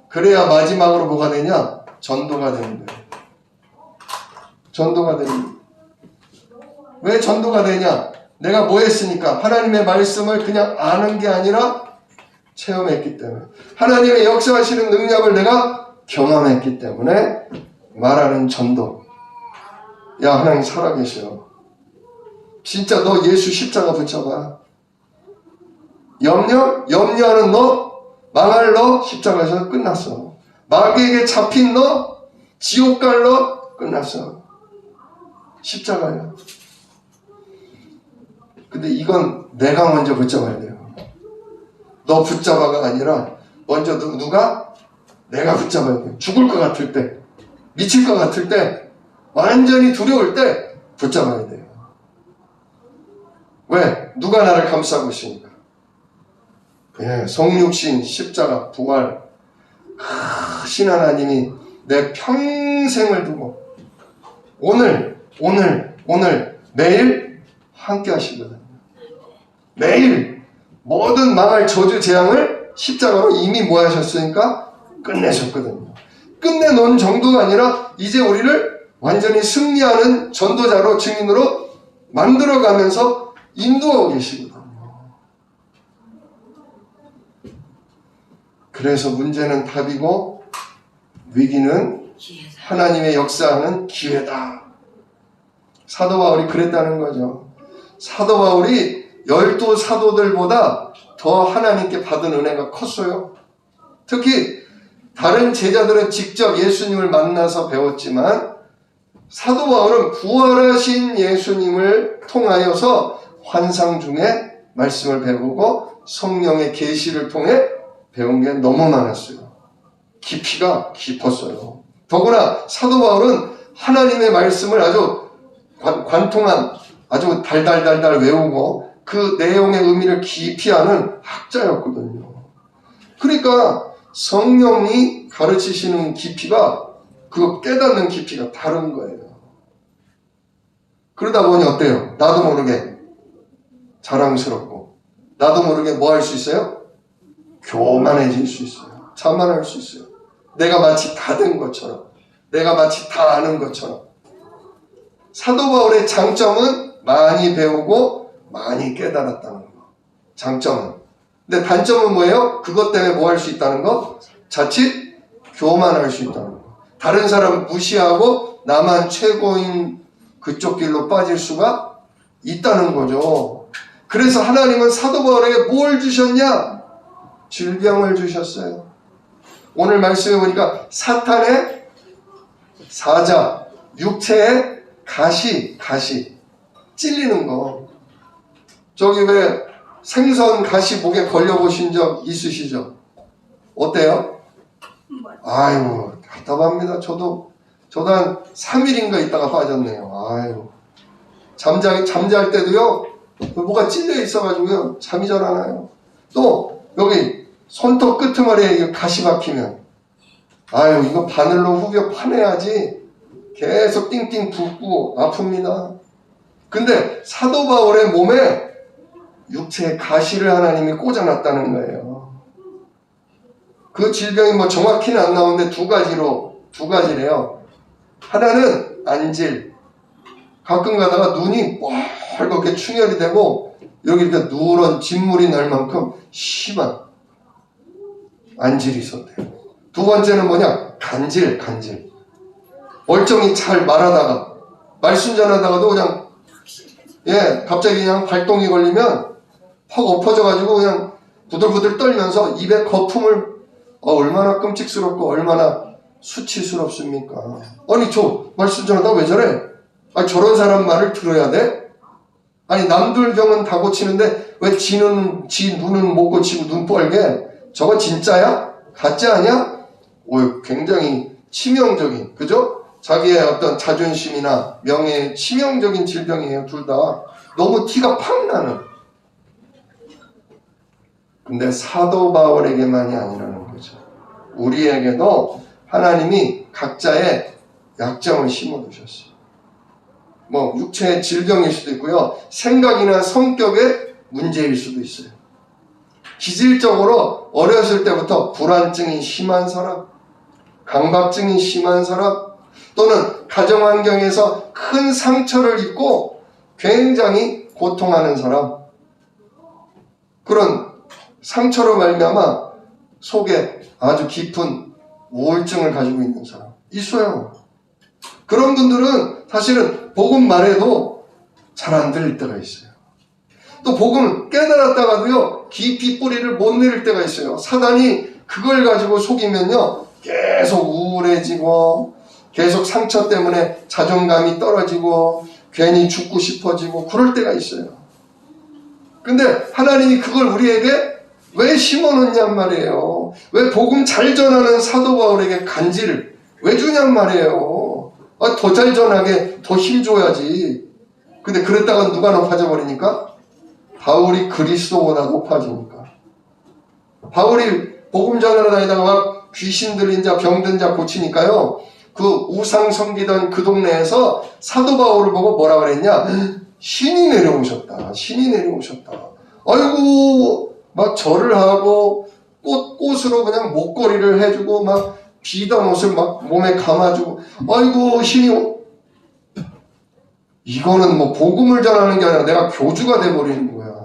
그래야 마지막으로 뭐가 되냐? 전도가 되는 거예요. 전도가 되는 거예요. 왜 전도가 되냐? 내가 뭐 했으니까? 하나님의 말씀을 그냥 아는 게 아니라 체험했기 때문에, 하나님의 역사하시는 능력을 내가 경험했기 때문에 말하는 전도. 야, 하나님 살아계셔. 진짜 너 예수 십자가 붙여봐. 염려하는 너, 망할 너 십자가에서 끝났어. 마귀에게 잡힌 너, 지옥 갈 너 끝났어. 십자가야. 근데 이건 내가 먼저 붙잡아야 돼요. 너 붙잡아가 아니라 먼저 누가? 내가 붙잡아야 돼요. 죽을 것 같을 때, 미칠 것 같을 때, 완전히 두려울 때 붙잡아야 돼요. 왜? 누가 나를 감싸고 있으니까. 성육신, 십자가, 부활, 신 하나님이 내 평생을 두고 오늘 오늘 매일 함께 하시거든요. 매일 모든 망할 저주 재앙을 십자가로 이미 뭐 하셨으니까 끝내셨거든요. 끝내놓은 정도가 아니라 이제 우리를 완전히 승리하는 전도자로 증인으로 만들어가면서 인도하고 계시거든요. 그래서 문제는 답이고 위기는 하나님의 역사하는 기회다. 사도 바울이 그랬다는 거죠. 사도 바울이 12 사도들보다 더 하나님께 받은 은혜가 컸어요. 특히 다른 제자들은 직접 예수님을 만나서 배웠지만 사도 바울은 부활하신 예수님을 통하여서 환상 중에 말씀을 배우고 성령의 계시를 통해 배운 게 너무 많았어요. 깊이가 깊었어요. 더구나 사도 바울은 하나님의 말씀을 아주 관통한 아주 달달달달 외우고 그 내용의 의미를 깊이 아는 학자였거든요. 그러니까 성령이 가르치시는 깊이가 그 깨닫는 깊이가 다른 거예요. 그러다 보니 어때요? 나도 모르게 자랑스럽고 나도 모르게 뭐 할 수 있어요? 교만해질 수 있어요. 자만할 수 있어요. 내가 마치 다 된 것처럼, 내가 마치 다 아는 것처럼. 사도 바울의 장점은 많이 배우고 많이 깨달았다는 거. 장점은. 근데 단점은 뭐예요? 그것 때문에 뭐 할 수 있다는 거? 자칫 교만할 수 있다는 거. 다른 사람 무시하고 나만 최고인 그쪽 길로 빠질 수가 있다는 거죠. 그래서 하나님은 사도 바울에게 뭘 주셨냐? 질병을 주셨어요. 오늘 말씀해 보니까 사탄의 사자, 육체의 가시 찔리는 거. 저기 왜 생선 가시 목에 걸려보신 적 있으시죠? 어때요? 아이고 답답합니다. 저도 한 3일인가 있다가 빠졌네요. 아이고 잠잘 때도요 뭐가 찔려 있어가지고요 잠이 잘 안 와요. 또 여기 손톱 끄트머리에 가시 박히면 아유 이거 바늘로 후벼 파내야지 계속 띵띵 붓고 아픕니다. 근데 사도 바울의 몸에 육체의 가시를 하나님이 꽂아놨다는 거예요. 그 질병이 뭐 정확히는 안 나오는데 두 가지래요. 하나는 안질. 가끔 가다가 눈이 빨갛게 충혈이 되고 여기 이렇게 누런 진물이 날 만큼 심한 안질이 있었대요. 두 번째는 뭐냐? 간질. 멀쩡히 잘 말하다가 말씀 전하다가도 그냥 갑자기 그냥 발동이 걸리면 퍽 엎어져가지고 그냥 부들부들 떨면서 입에 거품을 얼마나 끔찍스럽고 얼마나 수치스럽습니까? 아니 저 말씀 전하다 왜 저래? 아니 저런 사람 말을 들어야 돼? 아니 남들 병은 다 고치는데 왜 지 눈은 못 고치고 눈 뻘게? 저거 진짜야? 가짜 아니야? 굉장히 치명적인, 그죠? 자기의 어떤 자존심이나 명예에 치명적인 질병이에요. 둘 다 너무 티가 팍 나는. 근데 사도 바울에게만이 아니라는 거죠. 우리에게도 하나님이 각자의 약점을 심어두셨어요. 뭐 육체의 질병일 수도 있고요. 생각이나 성격의 문제일 수도 있어요. 기질적으로 어렸을 때부터 불안증이 심한 사람, 강박증이 심한 사람, 또는 가정환경에서 큰 상처를 입고 굉장히 고통하는 사람, 그런 상처로 말미암아 속에 아주 깊은 우울증을 가지고 있는 사람 있어요. 그런 분들은 사실은 복음 말해도 잘 안 들릴 때가 있어요. 또 복음 깨달았다가도요 깊이 뿌리를 못 내릴 때가 있어요. 사단이 그걸 가지고 속이면요 계속 우울해지고 계속 상처 때문에 자존감이 떨어지고 괜히 죽고 싶어지고 그럴 때가 있어요. 근데 하나님이 그걸 우리에게 왜 심어놓냔 말이에요. 왜 복음 잘 전하는 사도 바울에게 간지를 왜 주냔 말이에요. 더 잘 전하게 더 힘 줘야지. 근데 그랬다가 누가 높아져 버리니까? 바울이 그리스도보다 높아지니까. 바울이 복음 전하러 다니다가 막 귀신 들린 자, 병든 자 고치니까요. 그 우상 섬기던 그 동네에서 사도 바울을 보고 뭐라 그랬냐? 신이 내려오셨다. 신이 내려오셨다. 아이고 막 절을 하고 꽃으로 그냥 목걸이를 해주고 막 비던 옷을 막 몸에 감아주고 아이고 신이 이거는 뭐 복음을 전하는 게 아니라 내가 교주가 돼버리는 거야.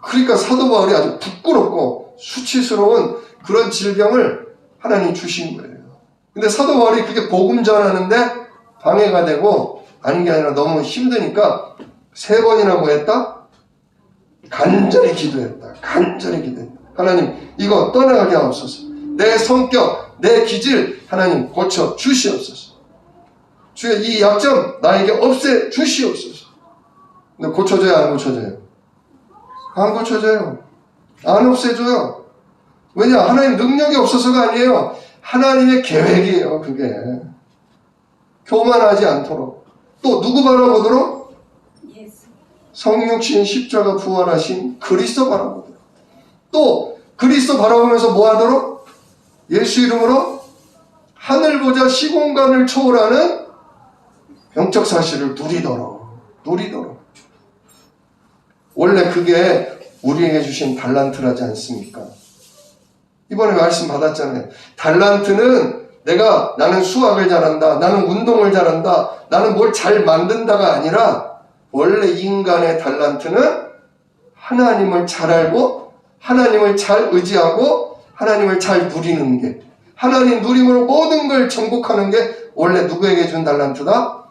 그러니까 사도 바울이 아주 부끄럽고 수치스러운 그런 질병을 하나님이 주신 거예요. 근데 사도 바울이 그게 복음 전하는데 방해가 되고 아닌 게 아니라 너무 힘드니까 3번이나 뭐 했다? 간절히 기도했다. 간절히 기도했다. 하나님 이거 떠나가게 하옵소서. 내 성격, 내 기질 하나님 고쳐 주시옵소서. 주여 이 약점 나에게 없애 주시옵소서. 근데 고쳐져요 안 고쳐져요? 안 고쳐져요. 안 없애줘요. 왜냐? 하나님 능력이 없어서가 아니에요. 하나님의 계획이에요. 그게. 교만하지 않도록. 또 누구 바라보도록? 성육신 십자가 부활하신 그리스도 바라보도록. 또 그리스도 바라보면서 뭐 하도록? 예수 이름으로 하늘 보자 시공간을 초월하는 영적 사실을 누리도록. 원래 그게 우리에게 주신 달란트라지 않습니까? 이번에 말씀 받았잖아요. 달란트는 나는 수학을 잘한다, 나는 운동을 잘한다, 나는 뭘 잘 만든다가 아니라 원래 인간의 달란트는 하나님을 잘 알고 하나님을 잘 의지하고 하나님을 잘 누리는 게, 하나님 누림으로 모든 걸 정복하는 게 원래 누구에게 준 달란트다?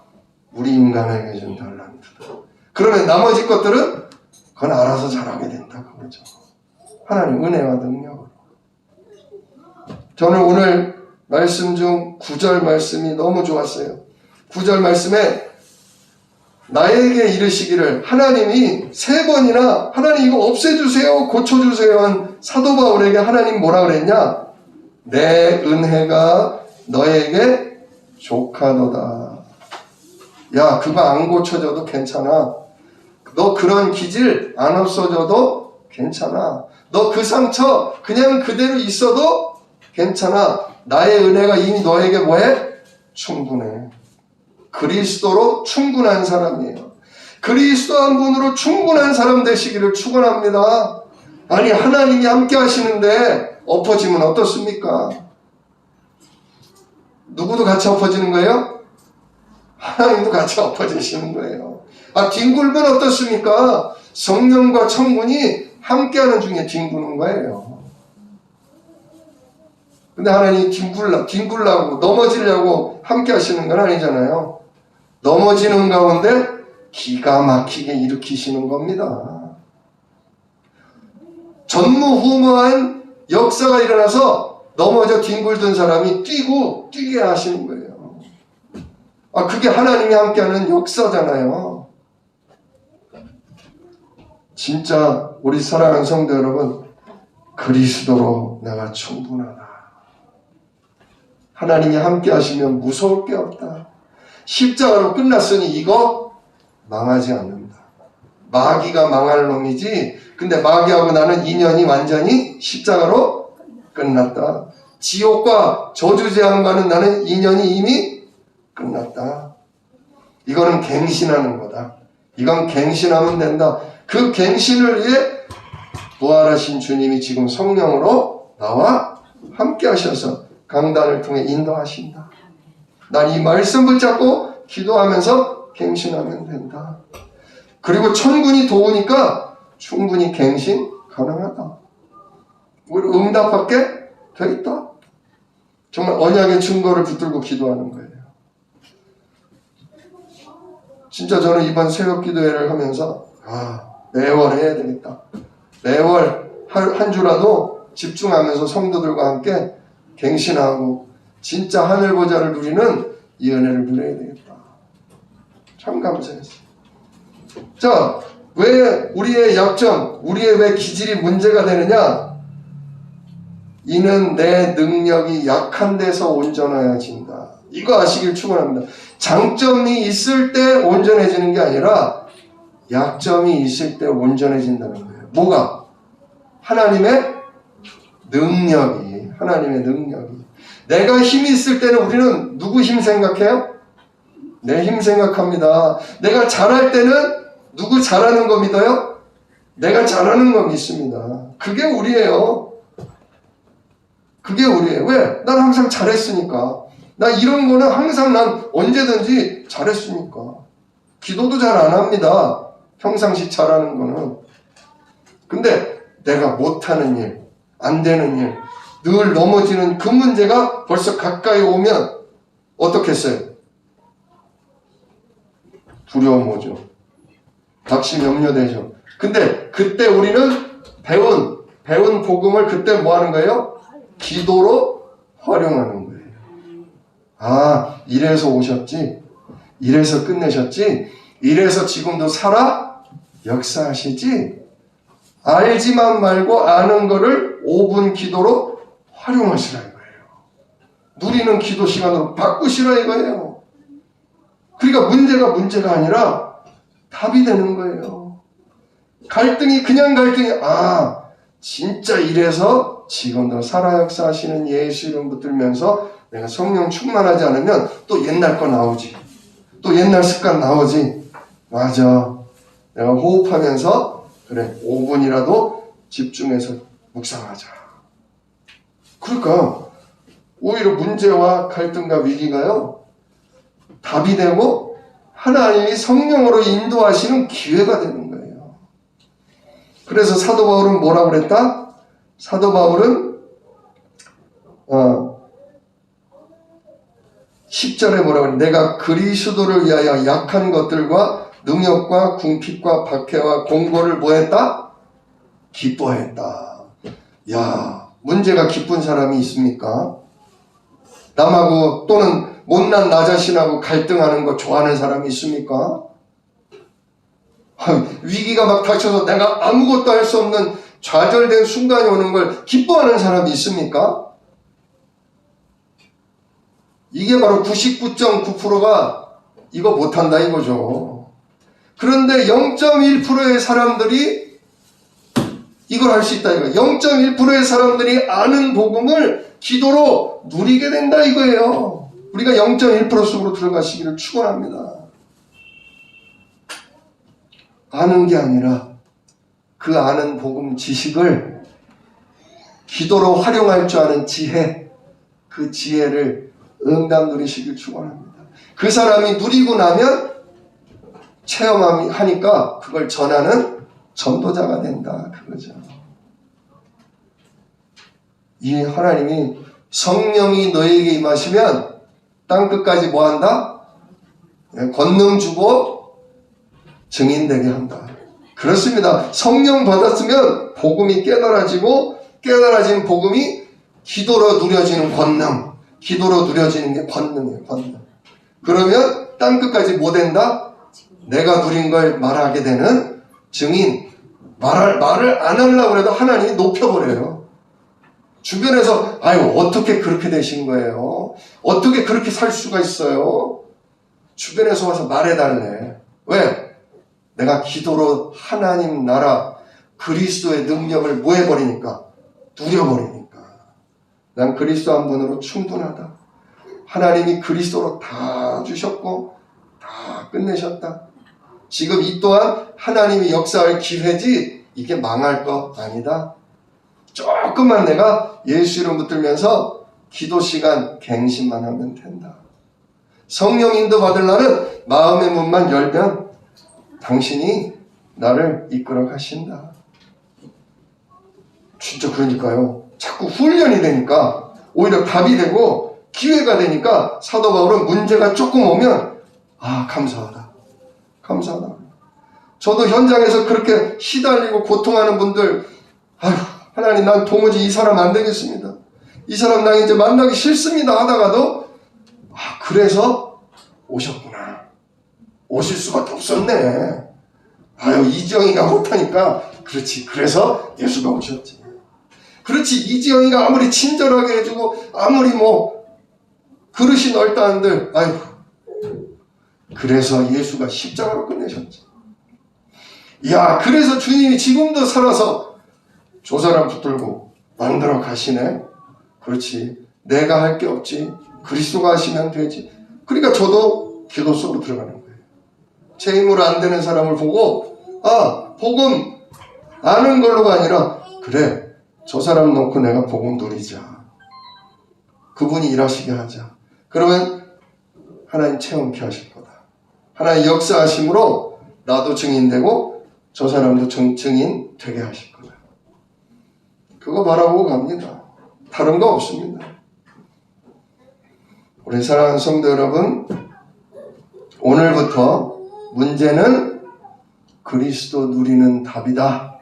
우리 인간에게 준 달란트다. 그러면 나머지 것들은 그건 알아서 잘하게 된다 그거죠. 하나님 은혜와 능력으로. 저는 오늘 말씀 중 9절 말씀이 너무 좋았어요. 9절 말씀에 나에게 이르시기를 하나님이 3번이나 하나님 이거 없애주세요 고쳐주세요 한 사도 바울에게 하나님 뭐라 그랬냐? 내 은혜가 너에게 족하도다. 야 그거 안 고쳐져도 괜찮아. 너 그런 기질 안 없어져도 괜찮아. 너 그 상처 그냥 그대로 있어도 괜찮아. 나의 은혜가 이미 너에게 뭐해? 충분해. 그리스도로 충분한 사람이에요. 그리스도 한 분으로 충분한 사람 되시기를 축원합니다. 아니 하나님이 함께 하시는데 엎어지면 어떻습니까? 누구도 같이 엎어지는 거예요? 하나님도 같이 엎어지시는 거예요. 뒹굴면 어떻습니까? 성령과 천군이 함께하는 중에 뒹구는 거예요. 근데 하나님이 뒹굴라고 넘어지려고 함께 하시는 건 아니잖아요. 넘어지는 가운데 기가 막히게 일으키시는 겁니다. 전무후무한 역사가 일어나서 넘어져 뒹굴던 사람이 뛰게 하시는 거예요. 그게 하나님이 함께하는 역사잖아요. 진짜 우리 사랑하는 성도 여러분, 그리스도로 내가 충분하다. 하나님이 함께 하시면 무서울 게 없다. 십자가로 끝났으니 이거 망하지 않는다. 마귀가 망할 놈이지. 근데 마귀하고 나는 인연이 완전히 십자가로 끝났다. 지옥과 저주재앙과는 나는 인연이 이미 끝났다. 이거는 갱신하는 거다. 이건 갱신하면 된다. 그 갱신을 위해 부활하신 주님이 지금 성령으로 나와 함께 하셔서 강단을 통해 인도하신다. 난 이 말씀 붙잡고 기도하면서 갱신하면 된다. 그리고 천군이 도우니까 충분히 갱신 가능하다. 우리 응답받게 돼 있다. 정말 언약의 증거를 붙들고 기도하는 거예요. 진짜 저는 이번 새벽 기도회를 하면서 매월 해야 되겠다. 매월 한 주라도 집중하면서 성도들과 함께 갱신하고 진짜 하늘 보좌를 누리는 이 은혜를 누려야 되겠다. 참 감사했어요. 자, 왜 우리의 약점, 우리의 왜 기질이 문제가 되느냐? 이는 내 능력이 약한 데서 온전해진다. 이거 아시길 축원합니다. 장점이 있을 때 온전해지는 게 아니라 약점이 있을 때 온전해진다는 거예요. 뭐가? 하나님의 능력이. 내가 힘이 있을 때는 우리는 누구 힘 생각해요? 내 힘 생각합니다. 내가 잘할 때는 누구 잘하는 거 믿어요? 내가 잘하는 거 믿습니다. 그게 우리예요. 그게 우리예요. 왜? 난 항상 잘했으니까. 나 이런 거는 항상 난 언제든지 잘했으니까. 기도도 잘 안 합니다. 평상시 잘하는 거는. 근데 내가 못하는 일, 안 되는 일, 늘 넘어지는 그 문제가 벌써 가까이 오면 어떻겠어요? 두려움 오죠. 낙심 염려되죠. 근데 그때 우리는 배운 복음을 그때 뭐 하는 거예요? 기도로 활용하는 거예요. 아, 이래서 오셨지? 이래서 끝내셨지? 이래서 지금도 살아? 역사하시지? 알지만 말고 아는 거를 5분 기도로 활용하시라 이거예요. 누리는 기도 시간으로 바꾸시라 이거예요. 그러니까 문제가 아니라 답이 되는 거예요. 갈등이 그냥 갈등이 아 진짜 이래서 지금도 살아 역사하시는 예수 이름 붙들면서 내가 성령 충만하지 않으면 또 옛날 거 나오지. 또 옛날 습관 나오지. 맞아. 내가 호흡하면서 그래 5분이라도 집중해서 묵상하자. 그러니까 오히려 문제와 갈등과 위기가요 답이 되고 하나님이 성령으로 인도하시는 기회가 되는 거예요. 그래서 사도 바울은 뭐라고 그랬다? 사도 바울은 10절에 뭐라고 그래? 내가 그리스도를 위하여 약한 것들과 능욕과 궁핍과 박해와 공고를 뭐했다? 기뻐했다. 야, 문제가 기쁜 사람이 있습니까? 남하고 또는 못난 나 자신하고 갈등하는 거 좋아하는 사람이 있습니까? 위기가 막 닥쳐서 내가 아무것도 할 수 없는 좌절된 순간이 오는 걸 기뻐하는 사람이 있습니까? 이게 바로 99.9%가 이거 못한다 이거죠. 그런데 0.1%의 사람들이 이걸 할 수 있다 이거예요. 0.1%의 사람들이 아는 복음을 기도로 누리게 된다 이거예요. 우리가 0.1% 속으로 들어가시기를 축원합니다. 아는 게 아니라 그 아는 복음 지식을 기도로 활용할 줄 아는 지혜, 그 지혜를 응답 누리시길 축원합니다. 그 사람이 누리고 나면 체험하니까 그걸 전하는 전도자가 된다 그거죠. 이 하나님이 성령이 너에게 임하시면 땅끝까지 뭐한다? 권능 주고 증인되게 한다. 그렇습니다. 성령 받았으면 복음이 깨달아지고 깨달아진 복음이 기도로 누려지는 권능, 기도로 누려지는 게 권능이에요. 권능. 그러면 땅끝까지 뭐 된다? 내가 누린 걸 말하게 되는 증인. 말을 안 하려고 해도 하나님이 높여버려요. 주변에서 아유 어떻게 그렇게 되신 거예요? 어떻게 그렇게 살 수가 있어요? 주변에서 와서 말해달래. 왜? 내가 기도로 하나님 나라 그리스도의 능력을 뭐 해버리니까? 누려버리니까. 난 그리스도 한 분으로 충분하다. 하나님이 그리스도로 다 주셨고 다 끝내셨다. 지금 이 또한 하나님이 역사할 기회지 이게 망할 거 아니다. 조금만 내가 예수 이름 붙들면서 기도 시간 갱신만 하면 된다. 성령 인도 받으려는 마음의 문만 열면 당신이 나를 이끌어 가신다. 진짜 그러니까요. 자꾸 훈련이 되니까 오히려 답이 되고 기회가 되니까 사도 바울은 문제가 조금 오면 아 감사하다. 감사하다. 저도 현장에서 그렇게 시달리고 고통하는 분들 아휴 하나님 난 도무지 이 사람 안 되겠습니다. 이 사람 나 이제 만나기 싫습니다 하다가도 아 그래서 오셨구나. 오실 수밖에 없었네. 아유 이지영이가 못하니까 그렇지. 그래서 예수가 오셨지. 그렇지. 이지영이가 아무리 친절하게 해주고 아무리 뭐 그릇이 넓다 한들 아유 그래서 예수가 십자가로 끝내셨지. 야 그래서 주님이 지금도 살아서 저 사람 붙들고 만들어 가시네. 그렇지. 내가 할 게 없지. 그리스도가 하시면 되지. 그러니까 저도 기도 속으로 들어가는 거예요. 제 힘으로 안 되는 사람을 보고 복음 아는 걸로가 아니라 그래 저 사람 놓고 내가 복음 누리자. 그분이 일하시게 하자. 그러면 하나님 체험케 하실 거다. 하나님 역사하심으로 나도 증인되고 저 사람도 증인 되게 하실 거다. 그거 바라보고 갑니다. 다른 거 없습니다. 우리 사랑하는 성도 여러분, 오늘부터 문제는 그리스도 누리는 답이다.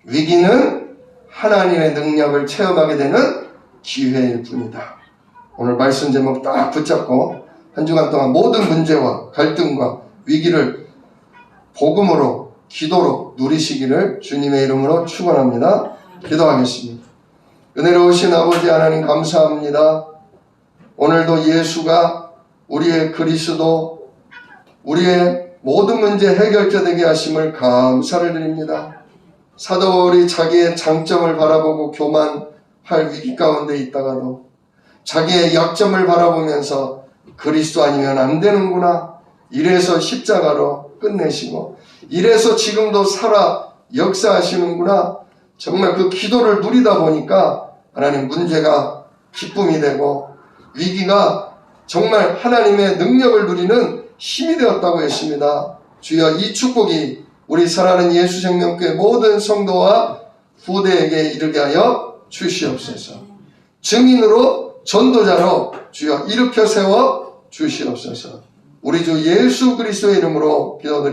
위기는 하나님의 능력을 체험하게 되는 기회일 뿐이다. 오늘 말씀 제목 딱 붙잡고 한 주간 동안 모든 문제와 갈등과 위기를 복음으로 기도로 누리시기를 주님의 이름으로 축원합니다. 기도하겠습니다. 은혜로우신 아버지 하나님 감사합니다. 오늘도 예수가 우리의 그리스도, 우리의 모든 문제 해결자 되게 하심을 감사를 드립니다. 사도 바울이 자기의 장점을 바라보고 교만할 위기 가운데 있다가도 자기의 약점을 바라보면서 그리스도 아니면 안 되는구나. 이래서 십자가로 끝내시고 이래서 지금도 살아 역사하시는구나. 정말 그 기도를 누리다 보니까 하나님 문제가 기쁨이 되고 위기가 정말 하나님의 능력을 누리는 힘이 되었다고 했습니다. 주여 이 축복이 우리 사랑하는 예수생명교회 모든 성도와 후대에게 이르게 하여 주시옵소서. 증인으로 전도자로 주여 일으켜 세워 주시옵소서. 우리 주 예수 그리스도의 이름으로 기도드려